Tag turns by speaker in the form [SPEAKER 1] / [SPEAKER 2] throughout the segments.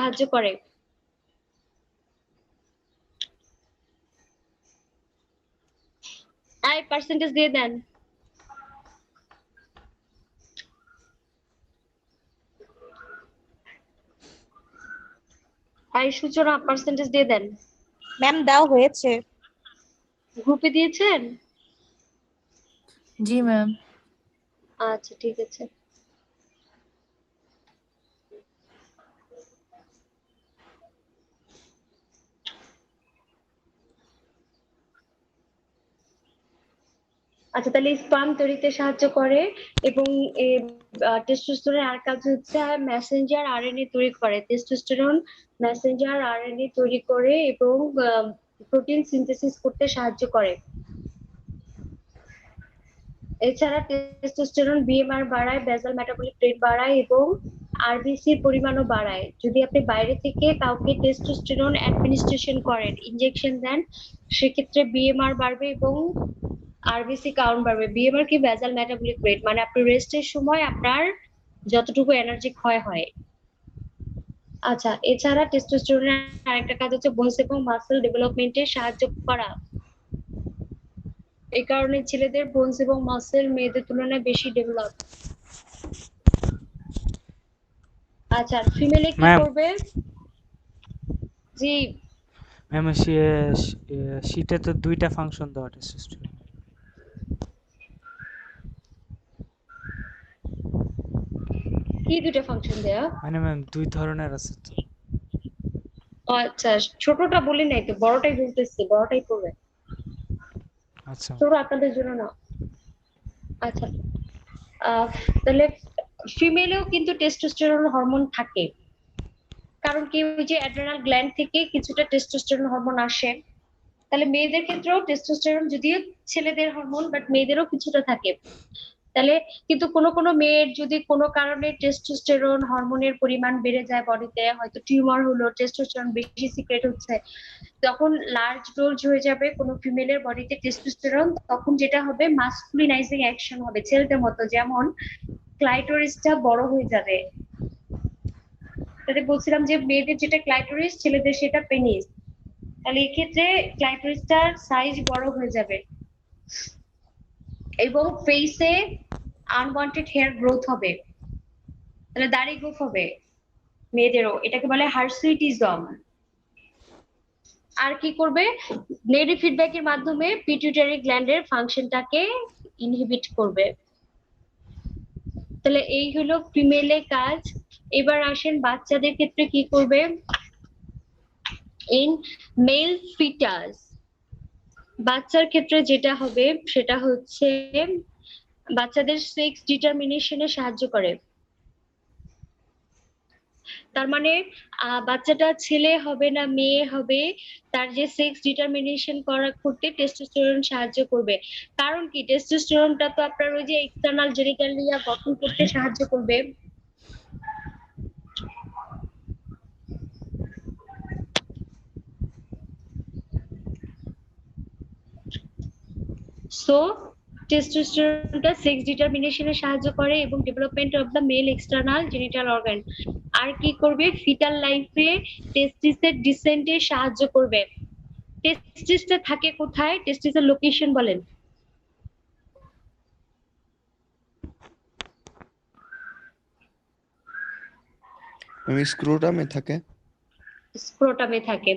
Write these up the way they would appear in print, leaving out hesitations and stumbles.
[SPEAKER 1] সাহায্য করে। I percentage দিয়ে দেন। আই সূচনা পার্সেন্টেজ দিয়ে দেন।
[SPEAKER 2] ম্যাম দেওয়া হয়েছে।
[SPEAKER 1] গ্রুপে দিয়েছেন?
[SPEAKER 3] জি ম্যাম।
[SPEAKER 1] আচ্ছা ঠিক আছে। আচ্ছা তাহলে স্পাম তৈরিতে সাহায্য করে এবং টেস্টোস্টেরন আর কাজ হচ্ছে মেসেঞ্জার আরএনএ তৈরি করে। টেস্টোস্টেরন মেসেঞ্জার আরএনএ তৈরি করে এবং প্রোটিন সিনথেসিস করতে সাহায্য করে। এছাড়া টেস্টোস্টেরন বিএমআর বাড়ায়, বেসাল মেটাবলিক রেট বাড়ায় এবং আরবিসির পরিমাণও বাড়ায়। যদি আপনি বাইরে থেকে কাউকে টেস্টোস্টেরন অ্যাডমিনিস্ট্রেশন করেন, ইনজেকশন দেন, সেক্ষেত্রে বিএমআর বাড়বে এবং আরবিসি কাউন্ট বাড়বে। বিএমআর কি? বেসাল মেটাবলিক রেট, মানে আপনি রেস্টের সময় আপনার যতটুকু এনার্জি ক্ষয় হয়। আচ্ছা এছাড়া টেস্টোস্টেরনের আরেকটা কাজ হচ্ছে বোনস এবং মাসল ডেভেলপমেন্টে সাহায্য করা। এই কারণে ছেলেদের বোনস এবং মাসল মেয়েদের তুলনায় বেশি ডেভেলপ। আচ্ছা ফিমেলে কি করবে? জি
[SPEAKER 4] ম্যাম শীতে তো দুইটা ফাংশন দেওয়া টেস্টোস্টেরন।
[SPEAKER 1] কি দুটো ফাংশন দেয়া?
[SPEAKER 4] মানে ম্যাম দুই ধরনের আছে তো।
[SPEAKER 1] আচ্ছা ছোটটা বলি নাই তো, বড়টাই বলতেছি, বড়টাই করবে।
[SPEAKER 4] আচ্ছা
[SPEAKER 1] ছোট আপনাদের জন্য না। আচ্ছা তাহলে ফিমেলেও কিন্তু টেস্টোস্টেরন হরমোন থাকে, কারণ কি ওই যে অ্যাড্রেনাল গ্ল্যান্ড থেকে কিছুটা টেস্টোস্টেরন হরমোন আসে। তাহলে মেয়েদের ক্ষেত্রেও টেস্টোস্টেরন যদিও ছেলেদের হরমোন, বাট মেয়েদেরও কিছুটা থাকে। তাহলে কিন্তু কোনো মেয়ের যদি কোনো কারণে টেস্টোস্টেরন হরমোনের পরিমাণ বেড়ে যায় বডিতে, হয়তো টিউমার হলো, টেস্টোস্টেরন বেশি সিক্রেট হচ্ছে, তখন লার্জ ডোজ হয়ে যাবে কোনো ফিমেলের বডিতে টেস্টোস্টেরন, তখন যেটা হবে মাস্কুলিনাইজিং অ্যাকশন হবে ছেলেদের মতো, যেমন ক্লাইটোরিসটা বড় হয়ে যাবে। তাহলে বলছিলাম যে মেয়েদের যেটা ক্লাইটোরিস, ছেলেদের সেটা পেনিস। তাহলে এই ক্ষেত্রে ক্লাইটোরিসটার সাইজ বড় হয়ে যাবে এবং ফেসে আনওয়ান্টেড হেয়ার গ্রোথ হবে, তাহলে দাড়ি গ্রোথ হবে মেয়েদেরও, এটাকে বলে হার্সুইটিজম। আর কি করবে? নেগেটিভ ফিডব্যাকের মাধ্যমে পিটুইটারি গ্ল্যান্ডের ফাংশনটাকে ইনহিবিট করবে। তাহলে এই হলো ফিমেলের কাজ। এবার আসেন বাচ্চাদের ক্ষেত্রে কি করবে। ইন মেল ফিটাস, বাচ্চার ক্ষেত্রে যেটা হবে সেটা হচ্ছে বাচ্চাদের সেক্স ডিটারমিনেশনে সাহায্য করে। তার মানে বাচ্চাটা ছেলে হবে না মেয়ে হবে, তার যে সেক্স ডিটারমিনেশন করতে টেস্টোস্টেরন সাহায্য করবে। কারণ কি? টেস্টোস্টেরনটা তো আপনার ওই যে এক্সটার্নাল জেনিটালিয়া গঠন করতে সাহায্য করবে। সো টেস্টোস্টেরনটা সেক্স ডিটারমিনেশনে সাহায্য করে এবং development of the male external genital organ. আর কি করবে? ফিটাল লাইফে টেস্টিসের ডিসেন্টে সাহায্য করবে। টেস্টিসটা থাকে কোথায়? টেস্টিসের লোকেশন বলেন।
[SPEAKER 5] স্ক্রোটামে থাকে।
[SPEAKER 1] স্ক্রোটামে থাকে।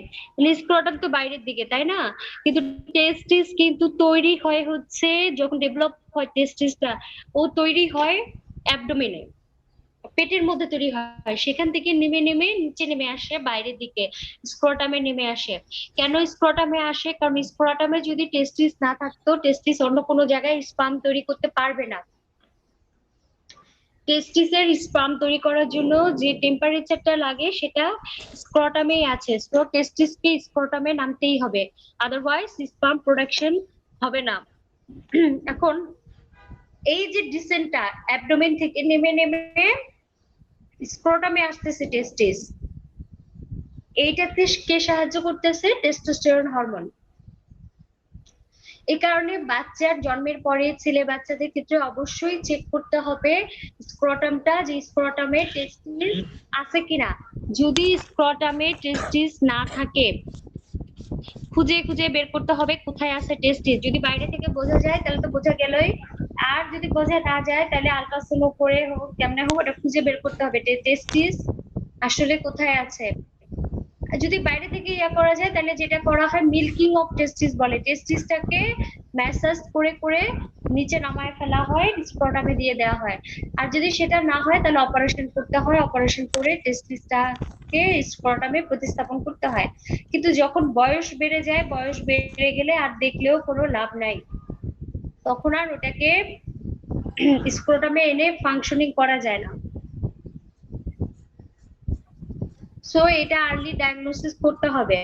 [SPEAKER 1] স্ক্রোটাম তো বাইরের দিকে, তাই না? কিন্তু টেস্টিস কিন্তু তৈরি হয় হচ্ছে যখন ডেভেলপ হয় টেস্টিসটা, ও তৈরি হয় অ্যাবডোমেনে, পেটের মধ্যে তৈরি হয়, সেখান থেকে নেমে নেমে নিচে নেমে আসে বাইরের দিকে, স্ক্রোটামে নেমে আসে। কেন স্ক্রোটামে আসে? কারণ স্ক্রোটামে যদি টেস্টিস না থাকতো, টেস্টিস অন্য কোনো জায়গায় স্পাম তৈরি করতে পারবে না। টেস্টিসের স্পাম তৈরি করার জন্য যে টেম্পারেচারটা লাগে সেটা স্ক্রোটামেই আছে। সো টেস্টিসকে স্ক্রোটামে নামতেই হবে, আদারওয়াইজ স্পাম প্রোডাকশন হবে না। এখন এই যে ডিসেন্টটা অ্যাবডোমেন থেকে নেমে নেমে স্ক্রোটামে আসতেছে টেস্টিস, এইটাতে কে সাহায্য করতেছে? Testosterone hormone. এই কারণে বাচ্চার জন্মের পরে ছেলে বাচ্চাদের ক্ষেত্রে অবশ্যই চেক করতে হবে স্ক্রটামটা, যে স্ক্রটামে টেস্টিস আছে কিনা। যদি স্ক্রটামে টেস্টিস না থাকে, খুঁজে খুঁজে বের করতে হবে কোথায় আছে টেস্টিস। যদি বাইরে থেকে বোঝা যায় তাহলে তো বোঝা গেলই, আর যদি বোঝা না যায় তাহলে আল্ট্রাসাউন্ড করে হোক কেমনে হোক ওটা খুঁজে বের করতে হবে টেস্টিস আসলে কোথায় আছে। যদি বাইরে থেকে ইয়া করা যায় তাহলে যেটা করা হয় মিল্কিং অফ টেস্টিস বলে, টেস্টিসটাকে ম্যাসাজ করে করে নিচে নামায় ফেলা হয়, স্ক্রটামে দিয়ে দেওয়া হয়। আর যদি সেটা না হয় তাহলে অপারেশন করতে হয়, অপারেশন করে টেস্টিসটাকে স্ক্রটামে প্রতিস্থাপন করতে হয়। কিন্তু যখন বয়স বেড়ে যায়, বয়স বেড়ে গেলে আর দেখলেও কোনো লাভ নাই, তখন আর ওটাকে স্ক্রটামে এনে ফাংশনিং করা যায় না। সো এটা আর্লি ডায়াগনোসিস করতে হবে,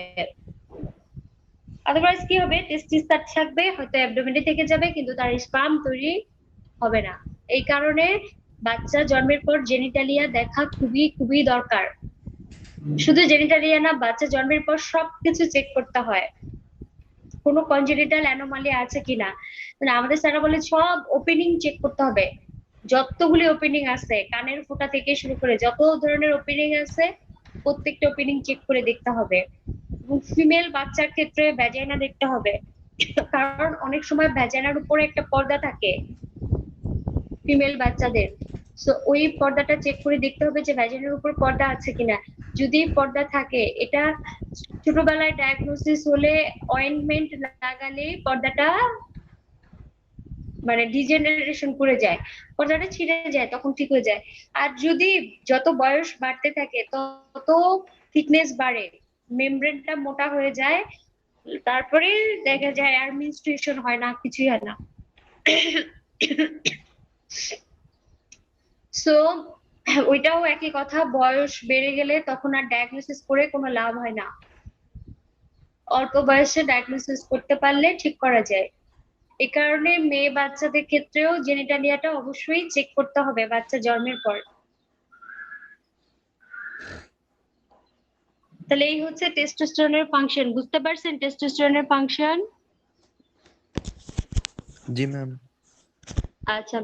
[SPEAKER 1] আদারওয়াইজ কি হবে, টেস্টিস তার থাকবে হয়তো অ্যাবডোমেনে থেকে যাবে কিন্তু তার স্পার্ম তৈরি হবে না। এই কারণে বাচ্চা জন্মের পর জেনিটালিয়া দেখা খুবই খুবই দরকার। শুধু জেনিটালিয়া না, বাচ্চা জন্মের পর সবকিছু চেক করতে হয় কোনো কনজেনিটাল অ্যানোমালি আছে কিনা। মানে আমাদের স্যারা বলে সব ওপেনিং চেক করতে হবে, যতগুলি ওপেনিং আছে কানের ফোঁটা থেকে শুরু করে যত ধরনের ওপেনিং আছে প্রত্যেকটা ওপেনিং চেক করে দেখতে হবে। এবং ফিমেল বাচ্চার ক্ষেত্রে ভ্যাজাইনা দেখতে হবে, কারণ অনেক সময় ভ্যাজাইনার উপরে একটা পর্দা থাকে ফিমেল বাচ্চাদের। সো ওই পর্দাটা চেক করে দেখতে হবে যে ভ্যাজাইনার উপর পর্দা আছে কিনা। যদি পর্দা থাকে, এটা ছোটবেলায় ডায়াগনোসিস হলে অয়েন্টমেন্ট লাগালে পর্দাটা মানে ডিজেনারেশন করে যায়, পর্দাটা ছিঁড়ে যায়, তখন ঠিক হয়ে যায়। আর যদি যত বয়স বাড়তে থাকে তত থিকনেস বাড়ে, মেমব্রেনটা মোটা হয়ে যায়, তারপরে দেখা যায় আর মেনস্ট্রুয়েশন হয় না, কিছুই হয় না। সো ওইটাও একই কথা, বয়স বেড়ে গেলে তখন আর ডায়াগনোসিস করে কোনো লাভ হয় না, অল্প বয়সে ডায়াগনোসিস করতে পারলে ঠিক করা যায়। এই কারণে মেয়ে বাচ্চাদের ক্ষেত্রেও জেনিটালিয়াটা অবশ্যই চেক করতে হবে বাচ্চা জন্মের পর। তাহলে এই হচ্ছে টেস্টোস্টেরনের ফাংশন, বুঝতে পারছেন টেস্টোস্টেরনের ফাংশন?
[SPEAKER 3] জি ম্যাম।
[SPEAKER 1] আচ্ছা,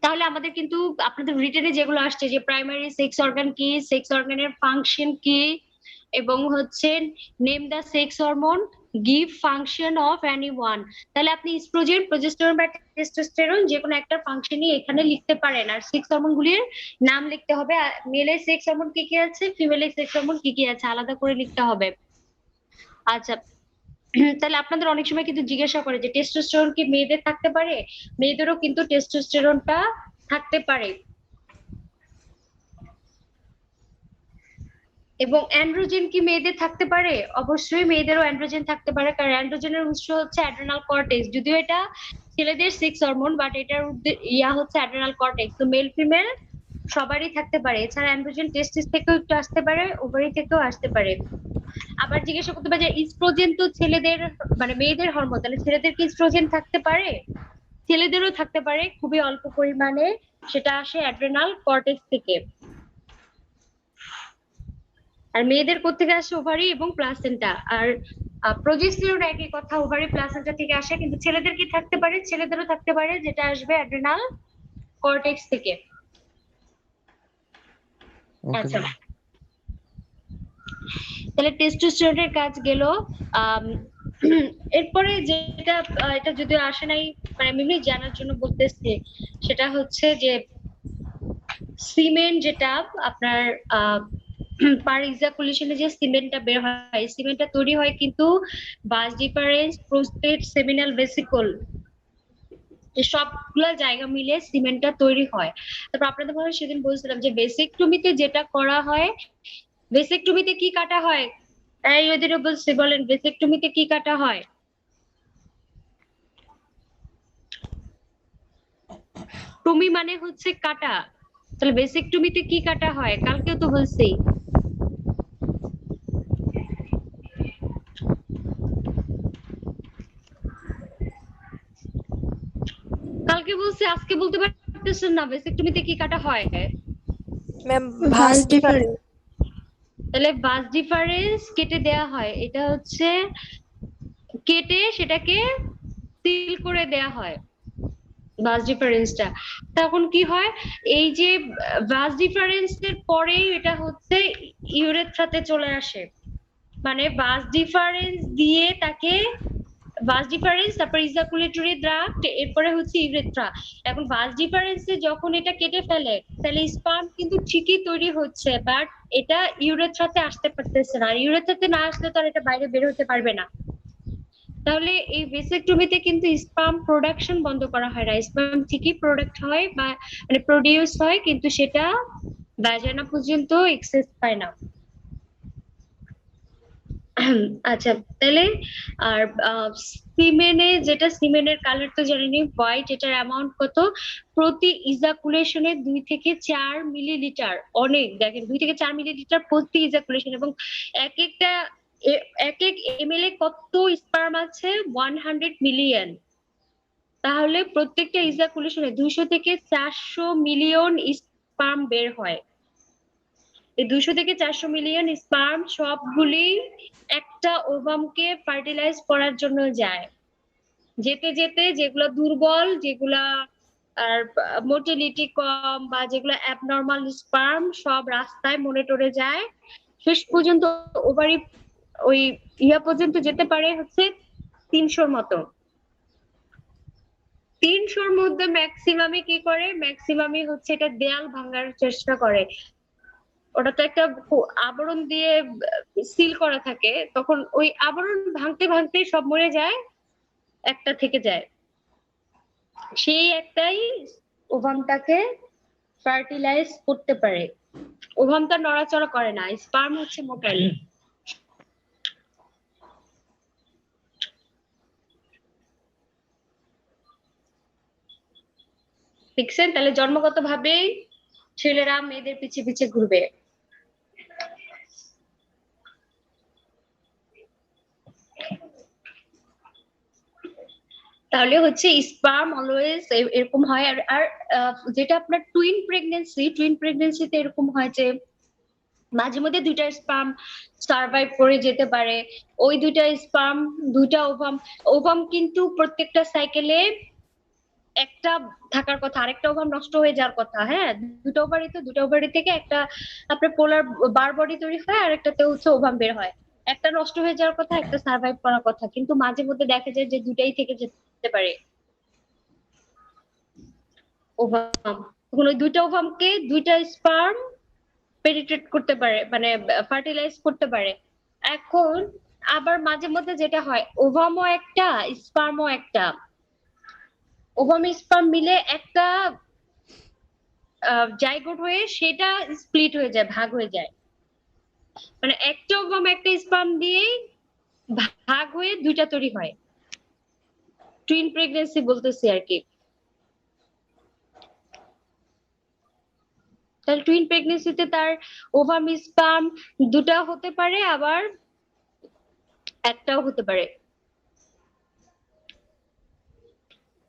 [SPEAKER 1] তাহলে আমাদের কিন্তু আপনাদের রিটেনে যেগুলো আসছে যে প্রাইমারি সেক্স অর্গান কি, সেক্স অর্গানের ফাংশন কি, এবং হচ্ছে name the sex hormone, give function of any one. তাহলে আপনি ইস্ট্রোজেন, প্রজেস্টেরন বা টেস্টোস্টেরন যে কোনো একটা ফাংশনই এখানে লিখতে পারেন, আর সেক্স হরমোনগুলির নাম লিখতে হবে। মেলের সেক্স হরমোন কি কি আছে, ফিমেলের সেক্স হরমোন কি কি আছে আলাদা করে লিখতে হবে। আচ্ছা, তাহলে আপনাদের অনেক সময় কিন্তু জিজ্ঞাসা করে যে টেস্টোস্টেরন কি মেয়েদের থাকতে পারে, মেয়েদেরও কিন্তু টেস্টোস্টেরনটা থাকতে পারে। এবং অ্যান্ড্রোজেন কি মেয়েদের থাকতে পারে, অবশ্যই মেয়েদেরও অ্যান্ড্রোজেন থাকতে পারে, কারণ অ্যান্ড্রোজেনের উৎস হচ্ছে অ্যাড্রেনাল কর্টেক্স, যদিও এটা ছেলেদের সেক্স হরমোন বাট এটার ইয়া হচ্ছে অ্যাড্রেনাল কর্টেক্স। তো মেল ফিমেল সবারই থাকতে পারে। এছাড়া অ্যান্ড্রোজেন টেস্টিস থেকেও একটু আসতে পারে, ওভারি থেকেও আসতে পারে। আবার জিজ্ঞাসা করতে পারে যে ইস্ট্রোজেন তো ছেলেদের মানে মেয়েদের হরমোন, তাহলে ছেলেদের কি ইস্ট্রোজেন থাকতে পারে? ছেলেদেরও থাকতে পারে, খুবই অল্প পরিমাণে, সেটা আসে অ্যাড্রেনাল কর্টেক্স থেকে। আর মেয়েদের কোত্থেকে আসে, ওভারি এবং প্লাসেন্টা। আর প্রোজেস্টেরন একই কথা, ওভারি প্লাসেন্টা থেকে আসে। কিন্তু ছেলেদের কি থাকতে পারে, ছেলেদেরও থাকতে পারে, যেটা আসবে অ্যাড্রেনাল কর্টেক্স থেকে।
[SPEAKER 3] ওকে
[SPEAKER 1] আচ্ছা,
[SPEAKER 3] ম্যাম।
[SPEAKER 1] তাহলে টেস্টোস্টেরনের কাজ গেল। এরপরে যেটা এটা যদিও আসে নাই, মানে আমি এমনি জানার জন্য বলতেছি, সেটা হচ্ছে যে সিমেন্ট যেটা আপনার পার ইজাকুলেশনে যে সিমেন্টটা বের হয়, সিমেন্টটা তৈরি হয় কিন্তু বাস ডিফারেন্স, প্রোস্টেট, সেমিনাল ভেসিকল, এই সবগুলা জায়গা মিলে সিমেন্টটা তৈরি হয়। তারপর আপনাদের মনে হয় সেদিন বলছিলাম যে ভেসেকটমিতে যেটা করা হয়, ভেসেকটমিতে কি কাটা হয়? এই ওদিনও বলছি, বলেন ভেসেকটমিতে কি কাটা হয়? টমি মানে হচ্ছে কাটা, তাহলে ভেসেকটমিতে কি কাটা হয়? কালকেও তো বলছি। কালকে বলছি, আজকে বলতে পারতেছেন না ভেসেকটমিতে কি কাটা হয়?
[SPEAKER 2] ম্যাম
[SPEAKER 5] ভাঁজ ডিফারেন্স।
[SPEAKER 1] তাহলে বাস ডিফারেন্স কেটে দেয়া হয়, এটা হচ্ছে কেটে সেটাকে সিল করে দেয়া হয় বাস ডিফারেন্সটা। তখন কি হয়, এই যে বাস ডিফারেন্সের পরেই এটা হচ্ছে ইউরেথ্রাতে চলে আসে, মানে বাস ডিফারেন্স দিয়ে তাকে বাস ডিফারেন্স, তারপর ইজাকুলেটরি ড্রাফট, এরপরে হচ্ছে ইউরেথ্রা। এখন বাস ডিফারেন্সে যখন এটা কেটে ফেলে তাহলে স্পার্ম কিন্তু ঠিকই তৈরি হচ্ছে, বাট এটা ইউরেথ্রাতে আসতে পারতেছে না, আর ইউরেথ্রাতে না আসলে তো আর এটা বাইরে বের হতে পারবে না। তাহলে এই ভেসেক্টমিতে কিন্তু স্পার্ম প্রোডাকশন বন্ধ করা হয় না, স্পার্ম ঠিকই প্রোডাক্ট হয় বা মানে প্রডিউস হয়, কিন্তু সেটা ভ্যাজানা পর্যন্ত এক্সেস পায় না। আচ্ছা, তাহলে আর সিমেনে, যেটা সিমেনের কালার তো জানি হোয়াইট, এটার অ্যামাউন্ট কত প্রতি ইজাকুলেশনে 2 থেকে 4 মিলিলিটার, অনেক দেখেন 2 থেকে 4 মিলিলিটার প্রতি ইজাকুলেশন, এবং এক একটা এক এক এমএল এ কত স্পার্ম আছে, 100 মিলিয়ন। তাহলে প্রত্যেকটা ইজাকুলেশনে 200 থেকে 400 মিলিয়ন স্পার্ম বের হয়। এই 200 থেকে 400 মিলিয়ন স্পার্ম সবগুলি একটা ওভামকে ফার্টিলাইজ করার জন্য যায়। যেতে যেতে যেগুলো দুর্বল, যেগুলা আর মোটিলিটি কম বা যেগুলো অ্যাবনর্মাল স্পার্ম, সব রাস্তায় মনে টরে যায়, শেষ পর্যন্ত ওভারি ওই ইয়া পর্যন্ত যেতে পারে হচ্ছে 300-র মতো। 300-র মধ্যে ম্যাক্সিমামই কি করে, ম্যাক্সিমামই হচ্ছে এটা দেয়াল ভাঙার চেষ্টা করে। ওটা তো একটা আবরণ দিয়ে সিল করা থাকে, তখন ওই আবরণ ভাঙতে ভাঙতে সব মরে যায়, একটা থেকে যায়, সেই একটাই ওভামটাকে ফার্টিলাইজ করতে পারে। ওভামটা নড়াচড়া করে না, স্পার্ম হচ্ছে মোটাইল। দেখছেন, তাহলে জন্মগত ভাবেই ছেলেরা মেয়েদের পিছে পিছে ঘুরবে। তাহলে হচ্ছে স্পার্ম অলওয়েজ এরকম হয়। আর আর যেটা আপনার টুইন প্রেগনেন্সিতে এরকম হয় যে মাঝে মধ্যে 2টা স্পার্ম সার্ভাইভ করে যেতে পারে। ওই 2টা স্পার্ম, 2টা ওভাম, ওভাম কিন্তু প্রত্যেকটা সাইকেলে একটা থাকার কথা, আরেকটা ওভাম নষ্ট হয়ে যাওয়ার কথা। হ্যাঁ, 2টা ওভারি, তো 2টা ওভারি থেকে একটা আপনার পোলার বার বডি তৈরি হয়, আর একটাতে হচ্ছে ওভাম বের হয়। একটা নষ্ট হয়ে যাওয়ার কথা, একটা সার্ভাইভ করার কথা, কিন্তু মাঝে মধ্যে দেখা যায় যে 2টাই থেকে যেতে পারে ওভাম। তখন ওই 2টা ওভামকে 2টা স্পার্ম পেনিট্রেট করতে পারে, মানে ফার্টিলাইজ করতে পারে। এখন আবার মাঝে মধ্যে যেটা হয়, ওভামও একটা স্পার্মও একটা, ওভাম স্পার্ম মিলে একটা জাইগোট হয়ে সেটা স্প্লিট হয়ে যায়, ভাগ হয়ে যায়, মানে একটা ওভাম একটা স্পার্ম দিয়ে ভাগ হয়ে 2টা তৈরি হয়। টুইন প্রেগনেন্সি বলতেছি আর কি। তাহলে টুইন প্রেগনেন্সিতে তার ওভাম স্পার্ম 2টা হতে পারে, আবার একটাও হতে পারে,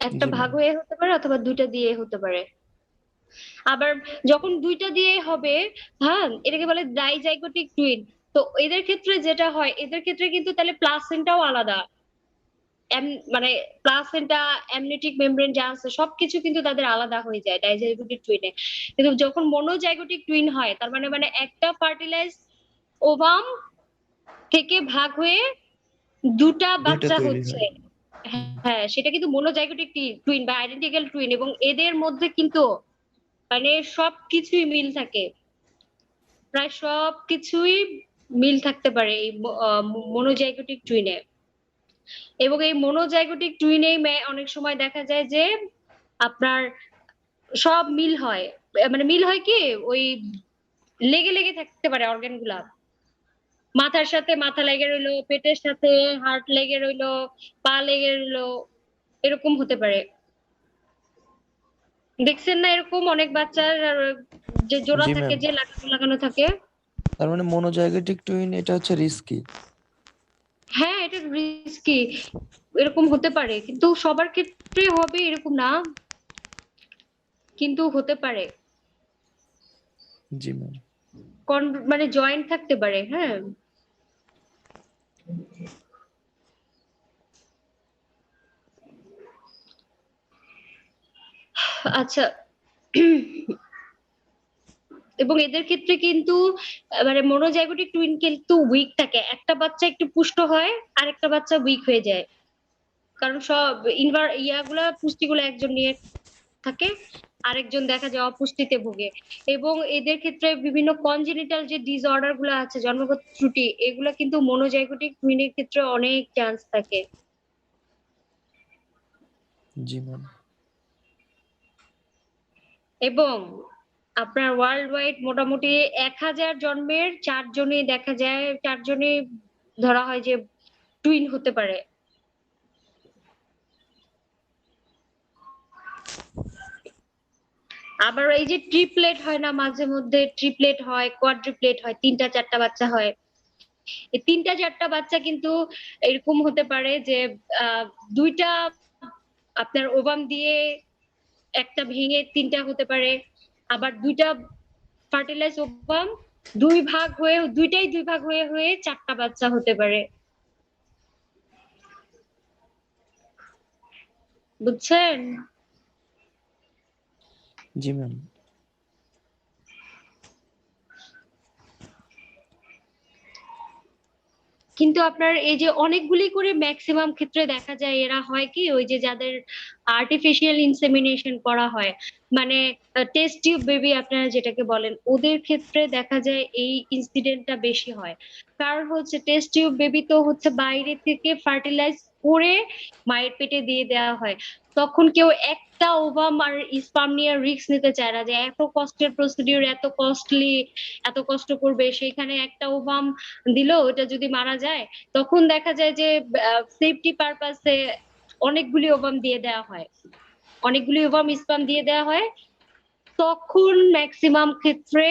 [SPEAKER 1] একটা
[SPEAKER 3] জি
[SPEAKER 1] ভাগ
[SPEAKER 3] ম্যাম।
[SPEAKER 1] হয়ে হতে পারে অথবা 2টা দিয়ে হতে পারে। আবার যখন 2টা দিয়ে হবে, হ্যাঁ, এটাকে বলে ডাইজাইগোটিক টুইন। তো এদের ক্ষেত্রে যেটা হয়, এদের ক্ষেত্রে কিন্তু তাহলে প্লাসেন্টাও আলাদা, মানে প্লাসেন্টা, অ্যামনিওটিক মেমব্রেন যা আছে সবকিছু কিন্তু তাদের আলাদা হয়ে যায় ডাইজাইগোটিক টুইনে। কিন্তু যখন মনোজাইগোটিক টুইন হয়, তার মানে মানে একটা ফার্টিলাইজ ওভাম থেকে ভাগ হয়ে 2টা
[SPEAKER 3] দুইটা
[SPEAKER 1] বাচ্চা
[SPEAKER 3] তৈরি
[SPEAKER 1] হচ্ছে।
[SPEAKER 3] হয়।
[SPEAKER 1] হ্যাঁ, সেটা কিন্তু মনোজাইগোটিক টুইন বা আইডেন্টিক্যাল টুইন, এবং এদের মধ্যে কিন্তু মানে সবকিছুই মিল থাকে, প্রায় সবকিছুই মিল থাকতে পারে এই মনোজাইগোটিক টুইনে। এবং এই মনোজাইগোটিক টুইনেই অনেক সময় দেখা যায় যে আপনার সব মিল হয়, মানে মিল হয় কি, ওই লেগে লেগে থাকতে পারে অর্গান গুলা, মাথার সাথে মাথা লেগে রইলো, পেটের সাথে হার্ট লেগে রইলো, পা লেগে রইলো, এরকম হতে পারে। দেখছেন না এরকম অনেক বাচ্চার যে জোড়া
[SPEAKER 3] জি
[SPEAKER 1] থাকে,
[SPEAKER 3] ম্যাম।
[SPEAKER 1] যে লাগানো লাগানো থাকে।
[SPEAKER 3] তার মানে মনোজাইগোটিক টুইন এটা হচ্ছে রিস্কি।
[SPEAKER 1] হ্যাঁ, এটা রিস্কি, এরকম হতে পারে, কিন্তু সবার ক্ষেত্রে হবে এরকম না, কিন্তু হতে পারে।
[SPEAKER 3] জি ম্যাম।
[SPEAKER 1] মানে জয়েন্ট থাকতে পারে, হ্যাঁ। আচ্ছা, এবং এদের ক্ষেত্রে কিন্তু মানে মনোজাইগোটিক টুইন কিন্তু উইক থাকে, একটা বাচ্চা একটু পুষ্ট হয় আর একটা বাচ্চা উইক হয়ে যায়, কারণ সব ইয়াগুলা পুষ্টিগুলো একজন নিয়ে থাকে, আরেকজন দেখা যায় অপুষ্টিতে ভোগে। এবং এদের ক্ষেত্রে বিভিন্ন কনজেনিটাল যে ডিসঅর্ডার গুলো আছে, জন্মগত ত্রুটি, এগুলো কিন্তু মনোজাইগোটিক টুইনের ক্ষেত্রে অনেক চান্স থাকে।
[SPEAKER 3] জি ম্যাম।
[SPEAKER 1] এবং আপনার ওয়ার্ল্ড ওয়াইড মোটামুটি 1000 জন্মের 4 জনই দেখা যায়, 4 জনই ধরা হয় যে টুইন হতে পারে। আবার এই যে ট্রিপলেট হয় না, মাঝে মধ্যে ট্রিপলেট হয়, কোয়াড্রিপ্লেট হয়, 3টা 4টা বাচ্চা হয়। এই 3টা 4টা বাচ্চা কিন্তু এরকম হতে পারে যে দুইটা আপনার ওভাম দিয়ে একটা ভেঙে 3টা হতে পারে, আবার দুইটা ফার্টিলাইজ ওভাম দুইটাই 2 ভাগ হয়ে হয়ে 4টা বাচ্চা হতে পারে, বুঝছেন?
[SPEAKER 3] জি ম্যাম।
[SPEAKER 1] কিন্তু আপনার এই যে অনেকগুলি করে ম্যাক্সিমাম ক্ষেত্রে দেখা যায় এরা হয় কি, ওই যে যাদের আর্টিফিশিয়াল ইনসেমিনেশন করা হয়, মানে টেস্ট টিউব বেবি আপনারা যেটাকে বলেন, ওদের ক্ষেত্রে দেখা যায় এই ইনসিডেন্টটা বেশি হয়। কারণ হচ্ছে টেস্ট টিউব বেবি তো হচ্ছে বাইরে থেকে ফার্টিলাইজ করে মায়ের পেটে দিয়ে দেওয়া হয়, তখন কেউ একটা ওভাম আর স্পার্ম নিয়ে রিস্ক নিতে চায় না, যে এত কষ্টের প্রসিডিউর, এত কস্টলি, এত কষ্ট করবে, সেখানে একটা ওভাম দিল, ওটা যদি মারা যায়, তখন দেখা যায় যে সেফটি পারপাসে অনেকগুলি ওভাম দিয়ে দেওয়া হয়, অনেকগুলি ওভাম স্পাম দিয়ে দেওয়া হয়, তখন ম্যাক্সিমাম ক্ষেত্রে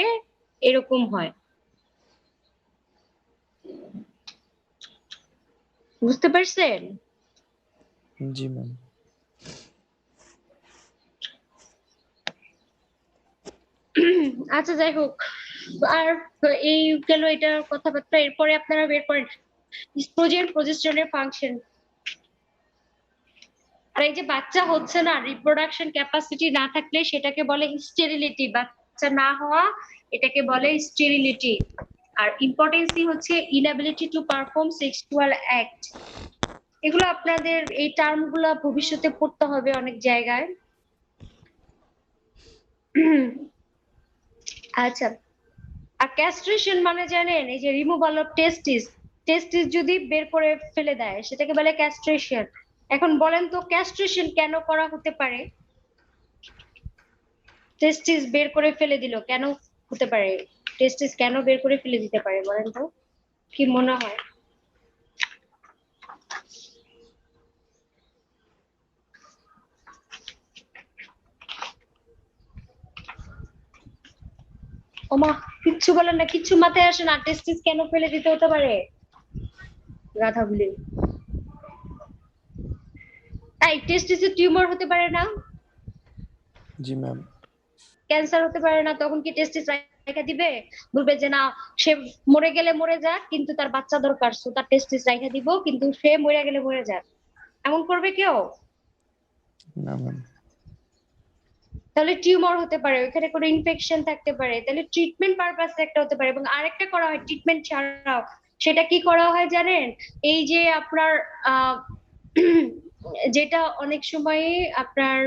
[SPEAKER 1] এরকম হয়। বুঝতে পারছেন?
[SPEAKER 3] জি ম্যাম।
[SPEAKER 1] আচ্ছা, যাই হোক, আর এই গেল এটা কথাবার্তা। এরপরে আপনারা বের করেন ইস্ট্রোজেন প্রজেস্টেরনের ফাংশন। আর এই যে বাচ্চা হচ্ছে না, রিপ্রোডাকশন ক্যাপাসিটি না থাকলে সেটাকে বলে স্টেরিলিটি, বাচ্চা না হওয়া, এটাকে বলে স্টেরিলিটি। আর ইম্পর্টেন্সি হচ্ছে inability to perform sexual act. এগুলো আপনাদের এই টার্মগুলো ভবিষ্যতে পড়তে হবে অনেক জায়গায়। আচ্ছা, আর ক্যাস্ট্রেশন মানে জানেন, এই যে রিমুভাল অফ টেস্টিস, টেস্টিস যদি বের করে ফেলে দেয় সেটাকে বলে ক্যাস্ট্রেশন। এখন বলেন তো ক্যাস্ট্রেশন কেন করা হতে পারে? টেস্টিস বের করে ফেলে দিল, কেন হতে পারে? টেস্টিস কেন বের করে ফেলে দিতে পারে বলেন তো, কি মনে হয়? ওমা, কিচ্ছু বলেন না, কিচ্ছু মাথায় আসে না, টেস্টিস কেন ফেলে দিতে হতে পারে? গাধাগুলি। এই টেস্টিসে টিউমার হতে পারে না?
[SPEAKER 3] জি ম্যাম।
[SPEAKER 1] ক্যান্সার হতে পারে না? তখন কি টেস্টিস রাইখা দিবে? বলবে যে না, সে মরে গেলে মরে যাক, কিন্তু তার বাচ্চা দরকার, সো তার টেস্টিস রাইখা দিব, কিন্তু সে মরে গেলে মরে যাক, এমন করবে কেউ?
[SPEAKER 3] না ম্যাম।
[SPEAKER 1] তাহলে টিউমার হতে পারে, ওখানে কোনো ইনফেকশন থাকতে পারে, তাহলে ট্রিটমেন্ট পারপাসে একটা হতে পারে। এবং আরেকটা করা হয় ট্রিটমেন্ট ছাড়াও, সেটা কি করা হয় জানেন? এই যে আপনার আহ যেটা অনেক সময় আপনার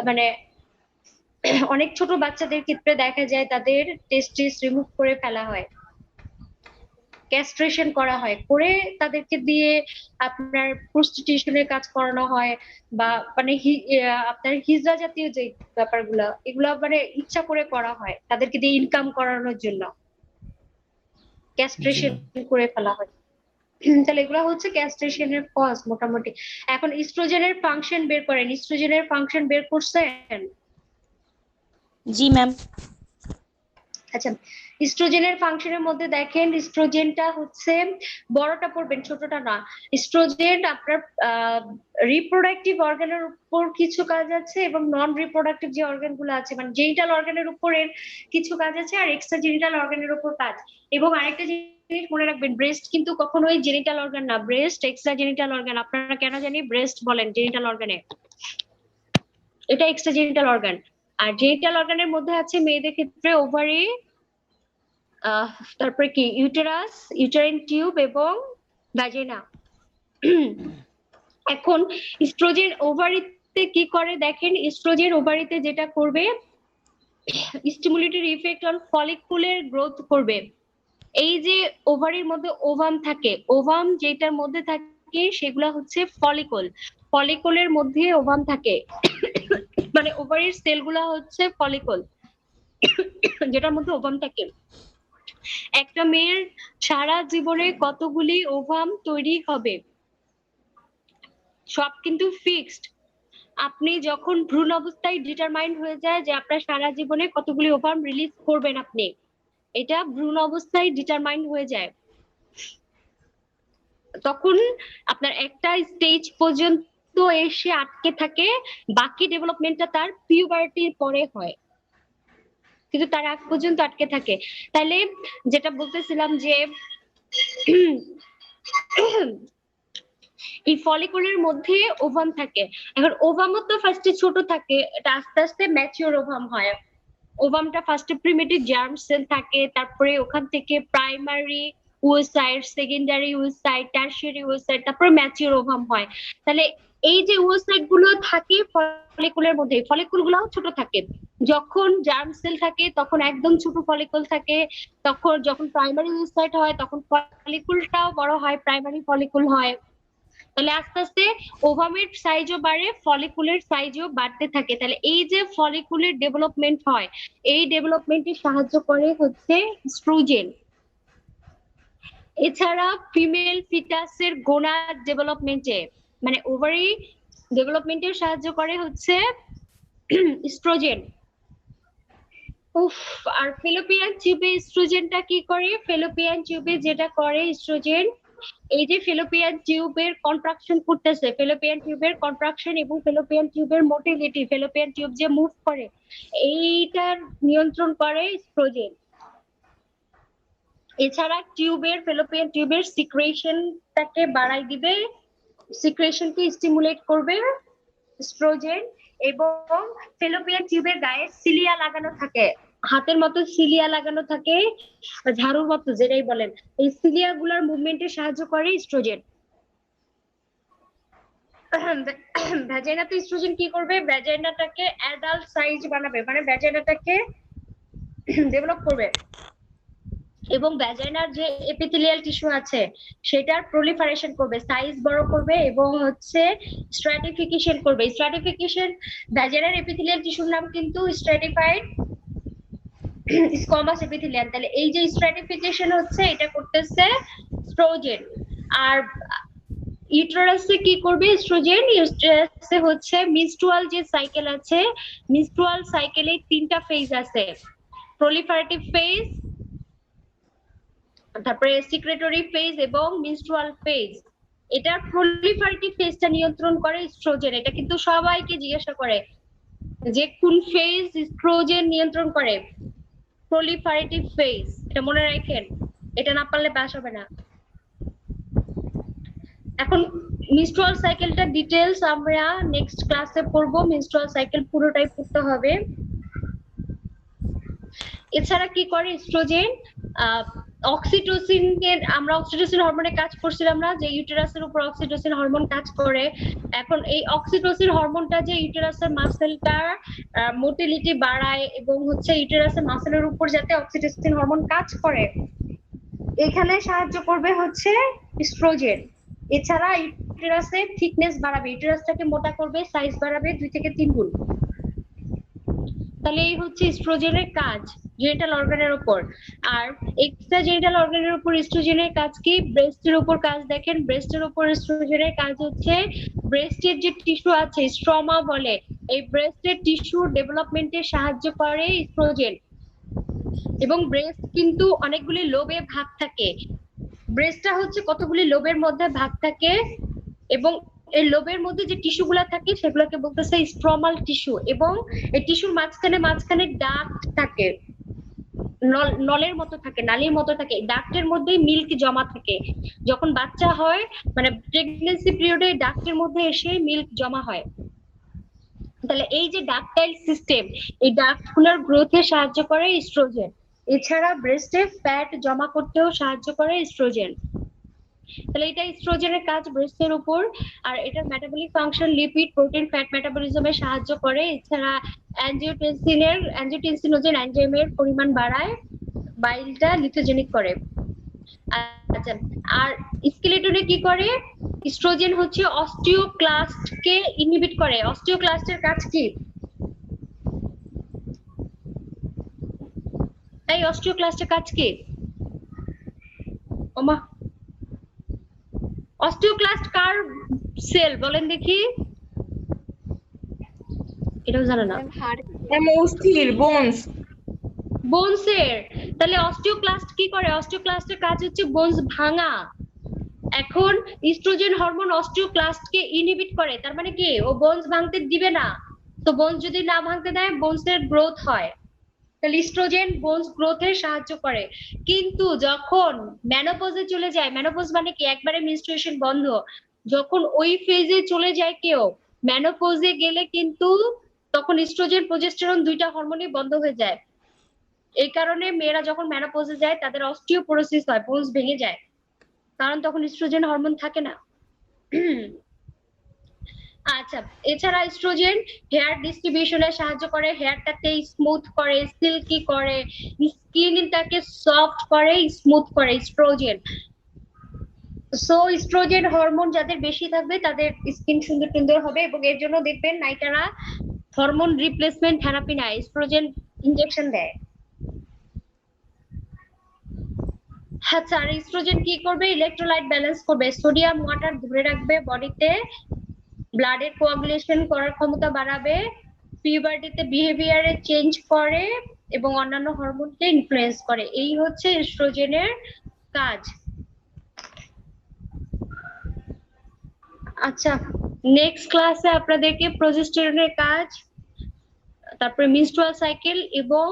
[SPEAKER 1] মানে অনেক ছোট বাচ্চাদের ক্ষেত্রে দেখা যায় তাদের টেস্টিস রিমুভ করে ফেলা হয়, ক্যাস্ট্রেশন করা হয়, করে তাদেরকে দিয়ে আপনার প্রস্টিটিউশনের কাজ করানো হয়, বা মানে আপনার হিজড়া জাতীয় যে ব্যাপারগুলো, এগুলো মানে ইচ্ছা করে করা হয় তাদেরকে দিয়ে ইনকাম করানোর জন্য,
[SPEAKER 3] জি
[SPEAKER 1] ক্যাস্ট্রেশন
[SPEAKER 3] ম্যাম।
[SPEAKER 1] করে ফেলা হয়। তাহলে এগুলো হচ্ছে ক্যাস্ট্রেশনের কজ মোটামুটি। এখন ইস্ট্রোজেনের ফাংশন বের করেন, ইস্ট্রোজেনের ফাংশন বের করছেন?
[SPEAKER 2] জি ম্যাম।
[SPEAKER 1] আচ্ছা, ইস্ট্রোজেনের ফাংশনের মধ্যে দেখেন ইস্ট্রোজেনটা হচ্ছে বড়টা পড়বেন, ছোটটা না। ইস্ট্রোজেন আপনার রিপ্রোডাক্টিভ অর্গানের উপর কিছু কাজ আছে এবং নন রিপ্রোডাক্টিভ যে অর্গান গুলো আছে মানে জেনিটাল অর্গানের উপরের কিছু কাজ আছে আর এক্সট্রা জেনিটাল অর্গানের উপর কাজ। এবং আরেকটা জিনিস মনে রাখবেন, ব্রেস্ট কিন্তু কখনোই জেনিটাল অর্গান না, ব্রেস্ট এক্সট্রা জেনিটাল অর্গান। আপনারা কেন জানি ব্রেস্ট বলেন জেনিটাল অর্গানে, এটা এক্সট্রা জেনিটাল অর্গান। আর জেনিটাল অর্গানের মধ্যে আছে মেয়েদের ক্ষেত্রে ওভারি, তারপরে কি ইউটেরাস, ইউটেরাইন টিউব এবং ভ্যাজিনা। এখন ইস্ট্রোজেন ওভারিতে কি করে দেখেন, ইস্ট্রোজেন ওভারিতে যেটা করবে স্টিমুলেটরি ইফেক্ট অন ফলিকুলের গ্রোথ করবে। এই যে ওভারির মধ্যে ওভাম থাকে, ওভাম যেটার মধ্যে থাকে সেগুলা হচ্ছে ফলিকল, ফলিকলের মধ্যে ওভাম থাকে মানে ওভারির সেলগুলা হচ্ছে ফলিকল যেটার মধ্যে ওভাম থাকে। একটা মেয়ের সারা জীবনে কতগুলি ওভাম তৈরি হবে সব কিন্তু ফিক্সড। আপনি যখন ভ্রূণ অবস্থায় ডিটারমাইন্ড হয়ে যায় যে আপনার সারা জীবনে কতগুলি ওভাম রিলিজ করবেন আপনি, এটা ভ্রূণ অবস্থায় ডিটারমাইন্ড হয়ে যায়। তখন আপনার একটা স্টেজ পর্যন্ত এসে আটকে থাকে, বাকি ডেভেলপমেন্টটা তার পিউবার্টির পরে হয়, কিন্তু তার আগ পর্যন্ত আটকে থাকে। তাহলে যেটা বলতেছিলাম যে এই ফলিকুলের মধ্যে ওভাম থাকে। এখন ওভামও তো ফার্স্টে ছোট থাকে, এটা আস্তে আস্তে ম্যাচিওর ওভাম হয়। ওভামটা ফার্স্টে প্রিমিটিভ জার্ম সেল থাকে, তারপরে ওখান থেকে primary oocyte, secondary oocyte, tertiary oocyte, তারপরে ম্যাচিওর ওভাম হয়। তাহলে এই যে ওসাইট গুলো থাকে ফলিকুলের মধ্যে, ফলিকুল গুলাও ছোট থাকে। যখন জার্ম সেল থাকে তখন একদম ছোট ফলিকুল থাকে, তখন যখন প্রাইমারি ওসাইট হয় তখন ফলিকুলটাও বড় হয়, প্রাইমারি ফলিকুল হয়। তাহলে আস্তে আস্তে ওভামের সাইজও বাড়ে, ফলিকুলের সাইজও বাড়তে থাকে। তাহলে এই যে ফলিকুলের ডেভেলপমেন্ট হয়, এই ডেভেলপমেন্টে সাহায্য করে হচ্ছে ইস্ট্রোজেন। এছাড়া ফিমেল ফিটাসের গোনাড ডেভেলপমেন্টে মানে ওভারি ডেভেলপমেন্টে সাহায্য করে হচ্ছে ইস্ট্রোজেন। উফ, আর ফেলোপিয়ান টিউবে ইস্ট্রোজেনটা কি করে? ফেলোপিয়ান টিউবে যেটা করে ইস্ট্রোজেন, এই যে ফেলোপিয়ান টিউবের কন্ট্রাকশন করতেছে, ফেলোপিয়ান টিউবের কন্ট্রাকশন এবং ফেলোপিয়ান টিউবের মোটিলিটি, ফেলোপিয়ান টিউব যে মুভ করে এইটার নিয়ন্ত্রণ করে ইস্ট্রোজেন। এছাড়া টিউবের ফেলোপিয়ান টিউবের সিক্রেশনটাকে বাড়াই দিবে, সিক্রেশনকে স্টিমুলেট করবে ইস্ট্রোজেন। এবং ফেলোপিয়ান টিউবের গায়ে সিলিয়া লাগানো থাকে, হাতের মতো সিলিয়া লাগানো থাকে, ঝাড়ুর মতো যেটাই বলেন, এই সিলিয়া গুলার মুভমেন্টে সাহায্য করে ইস্ট্রোজেন। ভ্যাজাইনাতে ইস্ট্রোজেন কি করবে? ভ্যাজাইনাটাকে অ্যাডাল্ট সাইজ বানাবে, মানে ভ্যাজাইনাটাকে ডেভেলপ করবে এবং ভ্যাজাইনার যে এপিথেলিয়াল টিস্যু আছে সেটার প্রলিফারেশন করবে, সাইজ বড় করবে এবং হচ্ছে স্ট্র্যাটিফিকেশন করবে। স্ট্র্যাটিফিকেশন, ভ্যাজাইনার এপিথেলিয়াল টিস্যুর নাম কিন্তু স্ট্র্যাটিফাইড স্কোয়ামাস এপিথেলিয়াম। তাহলে এই যে স্ট্র্যাটিফিকেশন হচ্ছে এটা করতেছে ইস্ট্রোজেন। আর ইউটেরাসে কি করবে ইস্ট্রোজেন? ইউটেরাসে হচ্ছে মিনস্ট্রুয়াল যে সাইকেল আছে, মিনস্ট্রুয়াল সাইকেলে 3টা ফেজ আছে, প্রলিফারেটিভ ফেজ, তারপরে সিক্রেটরি ফেজ এবং মিনস্ট্রুয়াল ফেজ। এটা প্রলিফারেটিভ ফেজটা নিয়ন্ত্রণ করে ইস্ট্রোজেন। এটা কিন্তু সবাইকে জিজ্ঞাসা করে যে কোন ফেজ ইস্ট্রোজেন নিয়ন্ত্রণ করে? প্রলিফারেটিভ ফেজ, এটা মনে রাখেন, এটা না পারলে পাস হবে না। এখন মিনস্ট্রুয়াল সাইকেলটা ডিটেইলস আমরা নেক্সট ক্লাসে পড়বো, মিনস্ট্রুয়াল সাইকেল পুরোটাই পড়তে হবে। এছাড়া কি করে ইস্ট্রোজেন? অক্সিটোসিন এর, আমরা অক্সিটোসিন হরমোনের কাজ করছিলাম না যে ইউটেরাসের উপর অক্সিটোসিন হরমোন কাজ করে। এখন এই অক্সিটোসিন হরমোনটা যে ইউটেরাসের মাসেলটার মোটিলিটি বাড়ায় এবং হচ্ছে ইউটেরাসের মাসেলের উপর যাতে অক্সিটোসিন হরমোন কাজ করে এখানে সাহায্য করবে হচ্ছে ইস্ট্রোজেন। এছাড়া ইউটেরাসের থিকনেস বাড়াবে, ইউটেরাসটাকে মোটা করবে, সাইজ বাড়াবে 2 থেকে 3 গুণ। তাহলে এই হচ্ছে ইস্ট্রোজেনের কাজ জেনিটাল অর্গানের উপর। আর এক্সট্রা জেনিটাল অর্গানের উপর ইস্ট্রোজেনের কাজ কি? ব্রেস্টের উপর কাজ দেখেন, ব্রেস্টের উপর ইস্ট্রোজেনের কাজ হচ্ছে ব্রেস্টের যে টিস্যু আছে স্ট্রমা বলে, এই ব্রেস্টের টিস্যু ডেভেলপমেন্টে সাহায্য করে ইস্ট্রোজেন। এবং ব্রেস্ট কিন্তু অনেকগুলি লোবে ভাগ থাকে। ব্রেস্টটা হচ্ছে কতগুলি লোবের মধ্যে ভাগ থাকে, এবং এই লোবের মধ্যে যে টিস্যু গুলা থাকে সেগুলোকে বলতেছে স্ট্রমাল টিস্যু, এবং এই টিস্যুর মাঝখানে ডাক্ট থাকে, নলের মতো থাকে, নালীর মতো থাকে। ডাক্টের মধ্যেই মিল্ক জমা থাকে। যখন বাচ্চা হয় মানে প্রেগন্যান্সি পিরিয়ডে ডাক্টের মধ্যে এসে মিল্ক জমা হয়। তাহলে এই যে ডাক্টাইল সিস্টেম, এই ডাক্টগুলোর গ্রোথে সাহায্য করে ইস্ট্রোজেন। এছাড়া ব্রেস্টে ফ্যাট জমা করতেও সাহায্য করে ইস্ট্রোজেন। তাহলে এটা ইস্ট্রোজেনের কাজ ব্রেস্টের উপর। আর এটার metabolic function lipid, protein, fat মেটাবলিজমে সাহায্য করে। এছাড়া অ্যাঞ্জিওটেনসিনোজেন এনজাইমের পরিমাণ বাড়ায়, বাইলটা লিথোজেনিক করে। আচ্ছা, আর স্কেলেটনে কি করে? ইস্ট্রোজেন হচ্ছে অস্টিওক্লাস্টকে ইনহিবিট করে। অস্টিওক্লাস্টের কাজ কি? এই অস্টিওক্লাস্টের কাজ কি? ওমা, অস্টিওক্লাস্ট কার সেল বলেন দেখি? এটাও জানে না।
[SPEAKER 5] অস্থির বোনস।
[SPEAKER 1] বোনসের। তাহলে অস্টিওক্লাস্ট কি করে? অস্টিওক্লাস্টের কাজ হচ্ছে বোনস ভাঙা। এখন ইস্ট্রোজেন হরমোন অস্টিওক্লাস্টকে ইনহিবিট করে, তার মানে কি ও বোনস ভাঙতে দিবে না। তো বোনস যদি না ভাঙতে দেয় বোনসের গ্রোথ হয়। তাহলে ইস্ট্রোজেন বোনস গ্রোথে সাহায্য করে। কিন্তু যখন মেনোপজে চলে যায়, মেনোপজ মানে কি একবারে মেনস্ট্রুয়েশন বন্ধ, যখন ওই ফেজে চলে যায় কেউ, মেনোপজে গেলে কিন্তু তখন ইস্ট্রোজেন প্রজেস্টেরন দুইটা হরমোনই বন্ধ হয়ে যায়। এই কারণে মেয়েরা যখন মেনোপজে যায় তাদের অস্টিওপোরোসিস হয়, বোনস ভেঙে যায়, কারণ তখন ইস্ট্রোজেন হরমোন থাকে না। আচ্ছা, এছাড়া ইস্ট্রোজেন হেয়ার ডিস্ট্রিবিউশনে সাহায্য করে, হেয়ারটাকে স্মুথ করে, সিল্কি করে, স্কিনটাকে সফট করে, স্মুথ করে ইস্ট্রোজেন। সো ইস্ট্রোজেন হরমোন যাদের বেশি থাকবে তাদের স্কিন সুন্দর সুন্দর হবে, এবং এর জন্য দেখবেন নায়িকারা হরমোন রিপ্লেসমেন্ট থেরাপি নেয়, ইস্ট্রোজেন ইনজেকশন দেয়। আচ্ছা, আর ইস্ট্রোজেন কি করবে? ইলেকট্রোলাইট ব্যালেন্স করবে, সোডিয়াম ওয়াটার ধরে রাখবে বডিতে, ব্লাডের কোয়াগুলেশন করার ক্ষমতা বাড়াবে, পিউবার্টিতে বিহেভিয়ারে চেঞ্জ করে, এবং অন্যান্য হরমোনকে ইনফ্লুয়েন্স করে। এই হচ্ছে ইস্ট্রোজেনের কাজ। আচ্ছা, নেক্সট ক্লাসে আপনাদেরকে প্রজেস্টেরনের কাজ, তারপরে মেনস্ট্রুয়াল সাইকেল, এবং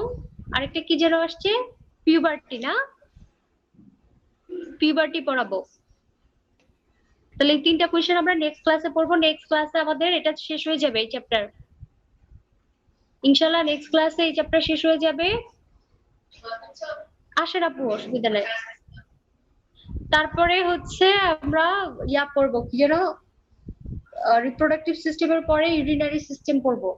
[SPEAKER 1] আরেকটা কি যেন আসছে, পিউবার্টি, না পিউবার্টি পড়াবো। তাহলে এই তিনটা কোয়েশ্চেন আমরা নেক্সট ক্লাসে পড়বো। নেক্সট ক্লাসে আমাদের এটা শেষ হয়ে যাবে এই চ্যাপ্টার, ইনশাআল্লাহ নেক্সট ক্লাসে এই চ্যাপ্টার শেষ হয়ে যাবে। আসেন আপু, অসুবিধা নাই। তারপরে হচ্ছে আমরা ইয়া পড়বো, কি যেন, রিপ্রোডাক্টিভ সিস্টেমের পরে ইউরিনারি সিস্টেম পড়বো।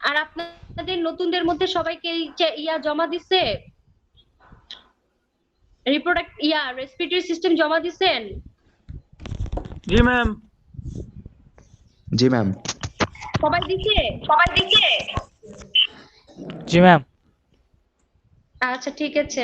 [SPEAKER 1] আর আপনাদের নতুনদের মধ্যে সবাইকে ইয়া জমা দিছে, রেসপিরেটরি সিস্টেম জমা দিছেন?
[SPEAKER 4] জি ম্যাম।
[SPEAKER 3] জি ম্যাম।
[SPEAKER 1] সবাই দিছে?
[SPEAKER 4] জি ম্যাম।
[SPEAKER 1] আচ্ছা, ঠিক আছে।